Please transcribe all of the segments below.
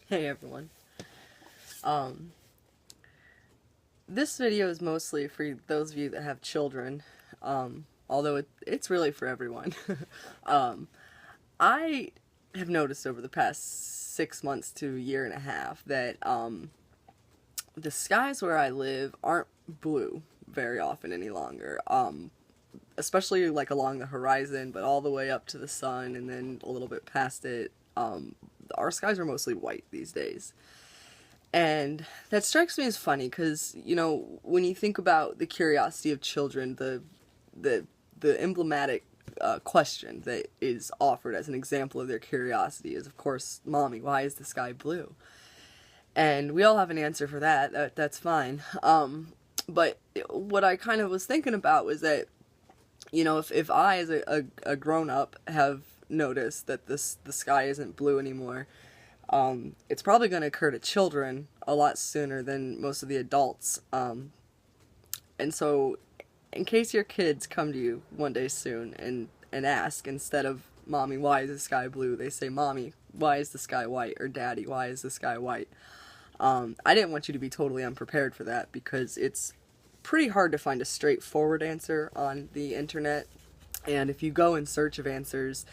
Hey everyone. Um, this video is mostly for those of you that have children, although it's really for everyone. um, I have noticed over the past 6 months to a year and a half that the skies where I live aren't blue very often any longer. Especially like along the horizon, but all the way up to the sun and then a little bit past it. Our skies are mostly white these days. And that strikes me as funny because, when you think about the curiosity of children, the emblematic question that is offered as an example of their curiosity is, of course, Mommy, why is the sky blue? And we all have an answer for that. That's fine. But what I kind of was thinking about was that, if I, as a grown-up, have noticed that the sky isn't blue anymore, it's probably going to occur to children a lot sooner than most of the adults. And so, in case your kids come to you one day soon and ask, instead of, Mommy, why is the sky blue? They say, Mommy, why is the sky white? Or Daddy, why is the sky white? I didn't want you to be totally unprepared for that because it's pretty hard to find a straightforward answer on the internet. And if you go in search of answers,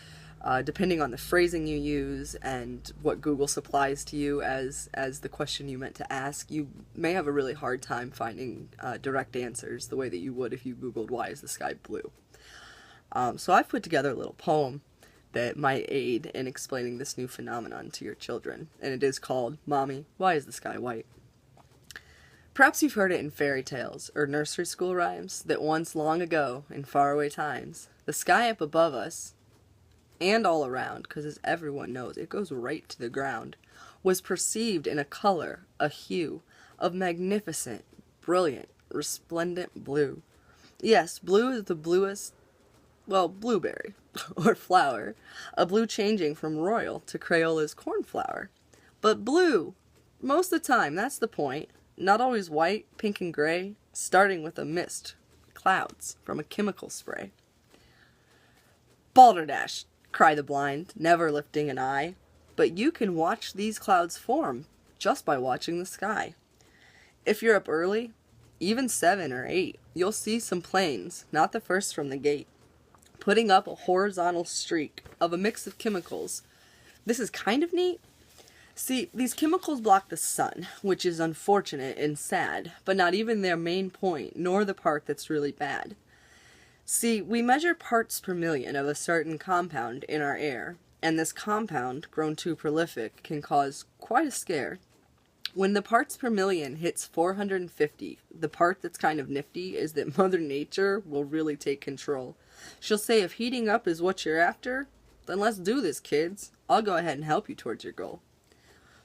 depending on the phrasing you use and what Google supplies to you as the question you meant to ask, you may have a really hard time finding direct answers the way that you would if you Googled, why is the sky blue? So I've put together a little poem that might aid in explaining this new phenomenon to your children, and it is called, Mommy, Why is the Sky White? Perhaps you've heard it in fairy tales or nursery school rhymes that once long ago, in faraway times, the sky up above us and all around, because as everyone knows, it goes right to the ground, was perceived in a color, a hue, of magnificent, brilliant, resplendent blue. Yes, blue is the bluest, blueberry, or flower, a blue changing from royal to Crayola's cornflower. But blue, most of the time, that's the point, not always white, pink, and gray, starting with a mist, clouds, from a chemical spray. Balderdash! Cry the blind, never lifting an eye. But you can watch these clouds form just by watching the sky. If you're up early, even 7 or 8, you'll see some planes, not the first from the gate, putting up a horizontal streak of a mix of chemicals. This is kind of neat. See, these chemicals block the sun, which is unfortunate and sad, but not even their main point, nor the part that's really bad. See, we measure parts per million of a certain compound in our air, and this compound, grown too prolific, can cause quite a scare. When the parts per million hits 450, the part that's kind of nifty is that Mother Nature will really take control. She'll say, if heating up is what you're after, then let's do this, kids. I'll go ahead and help you towards your goal.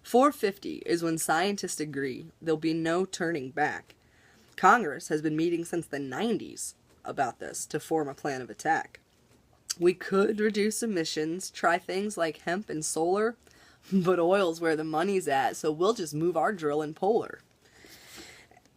450 is when scientists agree there'll be no turning back. Congress has been meeting since the 90s about this to form a plan of attack. We could reduce emissions, try things like hemp and solar, but oil's where the money's at, so we'll just move our drill in polar.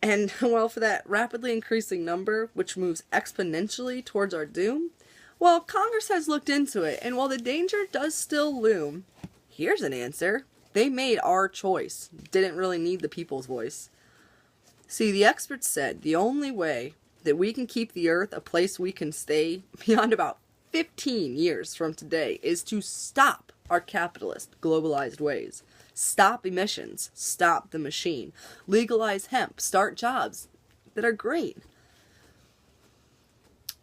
And, for that rapidly increasing number, which moves exponentially towards our doom, Congress has looked into it, and while the danger does still loom, here's an answer. They made our choice. Didn't really need the people's voice. See, the experts said the only way that we can keep the Earth a place we can stay beyond about 15 years from today is to stop our capitalist, globalized ways. Stop emissions. Stop the machine. Legalize hemp. Start jobs that are green.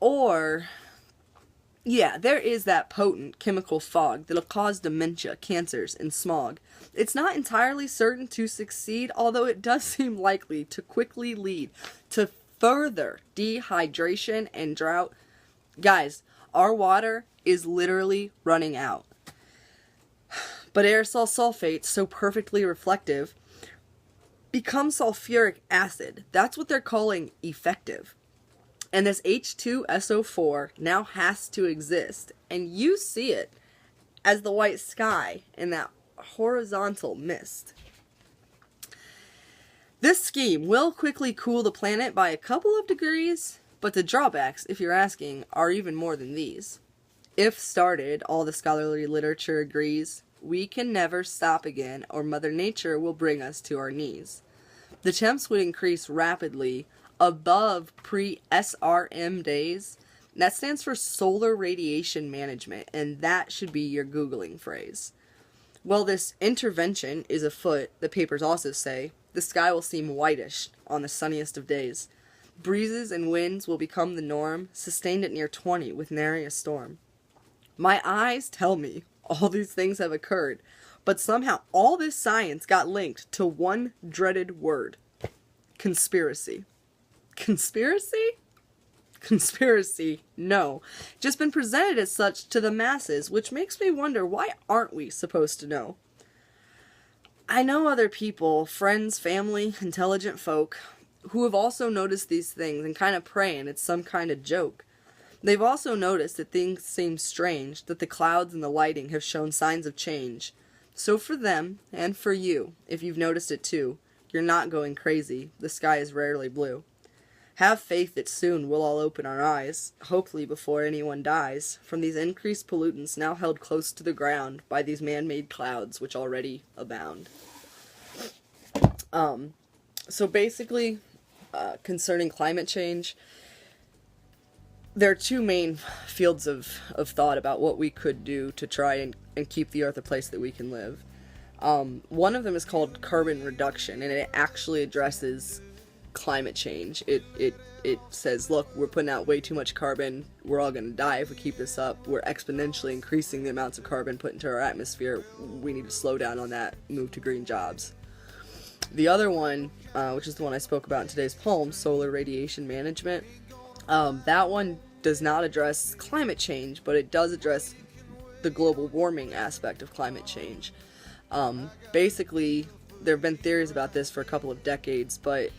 Or, there is that potent chemical fog that'll cause dementia, cancers, and smog. It's not entirely certain to succeed, although it does seem likely to quickly lead to further dehydration and drought. Guys, our water is literally running out. But aerosol sulfate, so perfectly reflective, becomes sulfuric acid. That's what they're calling effective. And this H2SO4 now has to exist. And you see it as the white sky in that horizontal mist. This scheme will quickly cool the planet by a couple of degrees, but the drawbacks, if you're asking, are even more than these. If started, all the scholarly literature agrees, We can never stop again, or Mother Nature will bring us to our knees. The temps would increase rapidly above pre-SRM days. That stands for solar radiation management, and that should be your Googling phrase. While this intervention is afoot, the papers also say, the sky will seem whitish on the sunniest of days. Breezes and winds will become the norm, sustained at near 20 with nary a storm. My eyes tell me all these things have occurred, but somehow all this science got linked to one dreaded word. Conspiracy. Conspiracy? Conspiracy, no. Just been presented as such to the masses, which makes me wonder, why aren't we supposed to know? I know other people, friends, family, intelligent folk, who have also noticed these things and kind of praying it's some kind of joke. They've also noticed that things seem strange, that the clouds and the lighting have shown signs of change. So for them, and for you, if you've noticed it too, you're not going crazy. The sky is rarely blue. Have faith that soon we'll all open our eyes, hopefully before anyone dies, from these increased pollutants now held close to the ground by these man-made clouds which already abound. So basically, concerning climate change, there are two main fields of thought about what we could do to try and keep the Earth a place that we can live. One of them is called carbon reduction, and it actually addresses climate change. It says, look, we're putting out way too much carbon, we're all going to die if we keep this up, we're exponentially increasing the amounts of carbon put into our atmosphere, we need to slow down on that, move to green jobs. The other one, which is the one I spoke about in today's poem, solar radiation management, that one does not address climate change, but it does address the global warming aspect of climate change. Basically, there have been theories about this for a couple of decades, but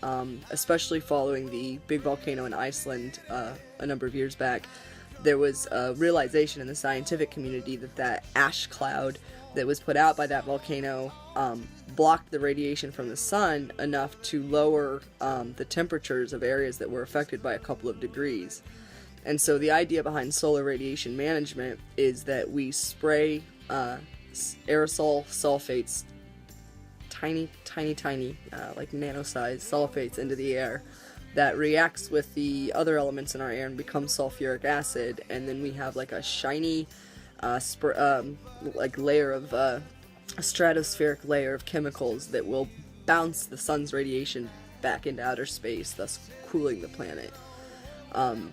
especially following the big volcano in Iceland a number of years back, there was a realization in the scientific community that ash cloud that was put out by that volcano blocked the radiation from the sun enough to lower the temperatures of areas that were affected by a couple of degrees. And so the idea behind solar radiation management is that we spray aerosol sulfates, tiny, like nano-sized sulfates into the air that reacts with the other elements in our air and becomes sulfuric acid, and then we have like a shiny like layer of a stratospheric layer of chemicals that will bounce the sun's radiation back into outer space, thus cooling the planet.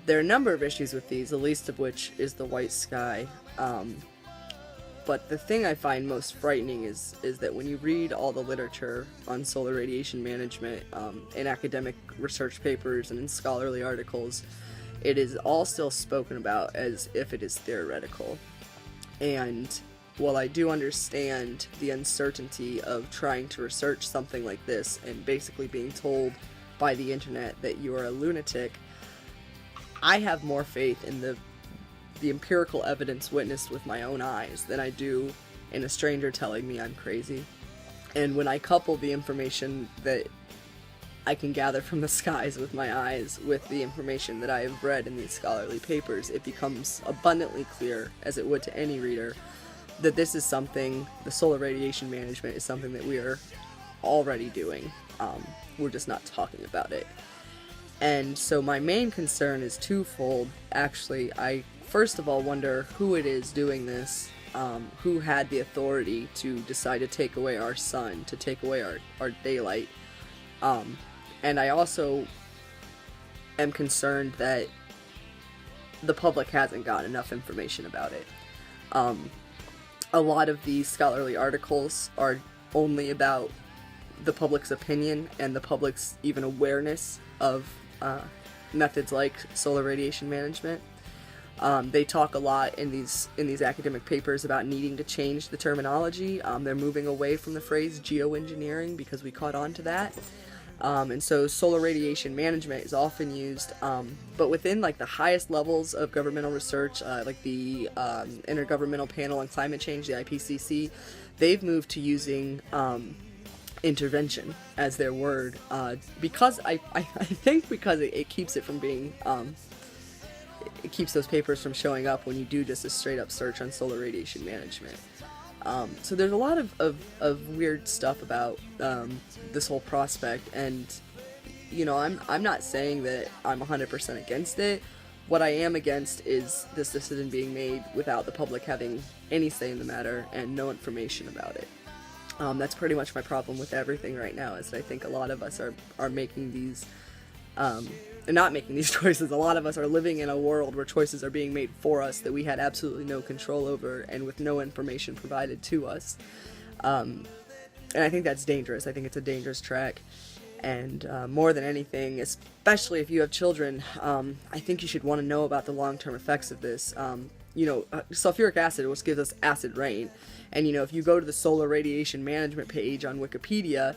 There are a number of issues with these, the least of which is the white sky. But the thing I find most frightening is that when you read all the literature on solar radiation management in academic research papers and in scholarly articles, it is all still spoken about as if it is theoretical. And while I do understand the uncertainty of trying to research something like this and basically being told by the internet that you are a lunatic, I have more faith in the empirical evidence witnessed with my own eyes than I do in a stranger telling me I'm crazy. And when I couple the information that I can gather from the skies with my eyes with the information that I have read in these scholarly papers, it becomes abundantly clear, as it would to any reader, that this is something, the solar radiation management is something that we are already doing. We're just not talking about it. And so my main concern is twofold. Actually, I first of all wonder who it is doing this, who had the authority to decide to take away our sun, to take away our daylight. And I also am concerned that the public hasn't gotten enough information about it. A lot of these scholarly articles are only about the public's opinion and the public's even awareness of methods like solar radiation management. They talk a lot in these academic papers about needing to change the terminology. They're moving away from the phrase geoengineering because we caught on to that. And so solar radiation management is often used, but within like the highest levels of governmental research, like the Intergovernmental Panel on Climate Change, the IPCC, they've moved to using intervention as their word, because I think because it keeps it from being, it keeps those papers from showing up when you do just a straight up search on solar radiation management. So there's a lot of weird stuff about this whole prospect, and you know, I'm not saying that I'm 100% against it. What I am against is this decision being made without the public having any say in the matter and no information about it. That's pretty much my problem with everything right now, is that I think a lot of us are making these, and not making these choices. A lot of us are living in a world where choices are being made for us that we had absolutely no control over and with no information provided to us. And I think that's dangerous. I think it's a dangerous track. And more than anything, especially if you have children, I think you should want to know about the long-term effects of this. You know, sulfuric acid, which gives us acid rain. And, you know, if you go to the solar radiation management page on Wikipedia,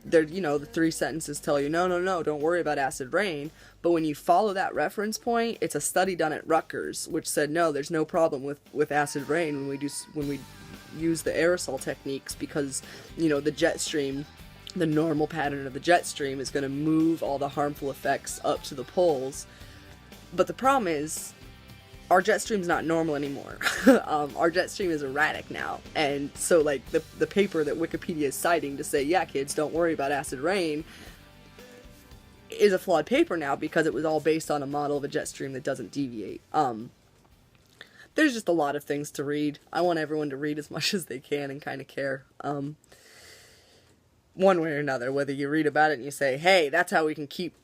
there, you know, the 3 sentences tell you, no, don't worry about acid rain. But when you follow that reference point, it's a study done at Rutgers, which said, no, there's no problem with acid rain when we use the aerosol techniques, because, you know, the jet stream, the normal pattern of the jet stream is going to move all the harmful effects up to the poles. But the problem is, our jet stream's not normal anymore. Our jet stream is erratic now. And so, like, the paper that Wikipedia is citing to say, yeah, kids, don't worry about acid rain, is a flawed paper now, because it was all based on a model of a jet stream that doesn't deviate. There's just a lot of things to read. I want everyone to read as much as they can and kind of care. One way or another, whether you read about it and you say, hey, that's how we can keep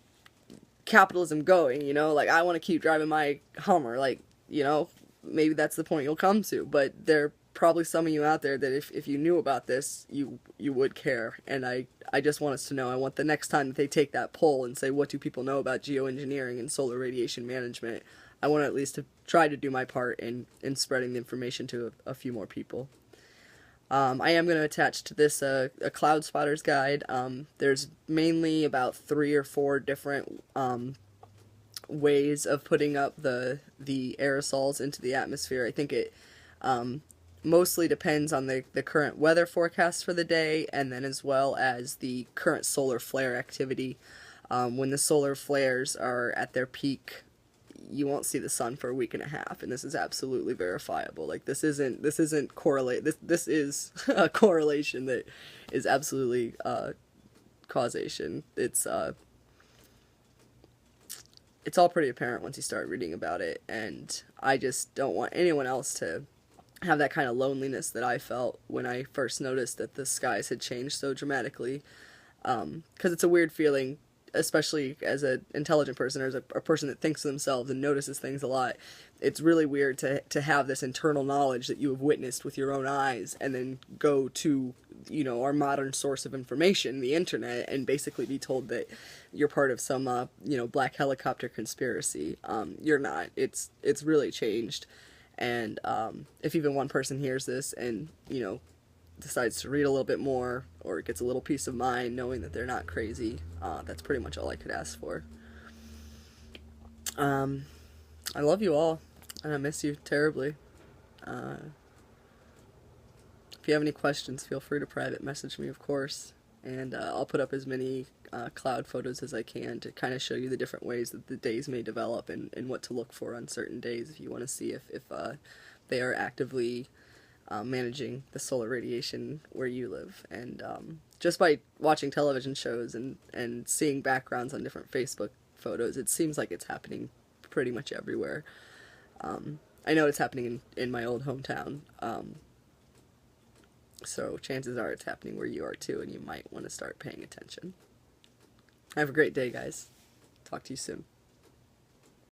capitalism going, you know, like, I want to keep driving my Hummer, like, you know, maybe that's the point you'll come to. But there are probably some of you out there that if you knew about this, you would care. And I just want us to know. I want the next time that they take that poll and say, what do people know about geoengineering and solar radiation management, I want to at least to try to do my part in spreading the information to a few more people. I am going to attach to this a cloud spotters guide. There's mainly about 3 or 4 different ways of putting up the aerosols into the atmosphere. I think it mostly depends on the current weather forecast for the day, and then as well as the current solar flare activity. When the solar flares are at their peak, you won't see the sun for a week and a half, and this is absolutely verifiable. Like, this isn't correlate. This is a correlation that is absolutely causation. It's all pretty apparent once you start reading about it, and I just don't want anyone else to have that kind of loneliness that I felt when I first noticed that the skies had changed so dramatically. Because it's a weird feeling, especially as an intelligent person, or as a person that thinks of themselves and notices things a lot. It's really weird to have this internal knowledge that you have witnessed with your own eyes, and then go to, you know, our modern source of information, the internet, and basically be told that you're part of some, you know, black helicopter conspiracy. You're not. It's really changed. And if even one person hears this and, you know, decides to read a little bit more, or gets a little peace of mind knowing that they're not crazy, that's pretty much all I could ask for. I love you all, and I miss you terribly. If you have any questions, feel free to private message me, of course, and I'll put up as many cloud photos as I can to kind of show you the different ways that the days may develop, and what to look for on certain days if you want to see if they are actively managing the solar radiation where you live. And just by watching television shows and seeing backgrounds on different Facebook photos, it seems like it's happening pretty much everywhere. I know it's happening in my old hometown, so chances are it's happening where you are too, and you might want to start paying attention. Have a great day, guys. Talk to you soon.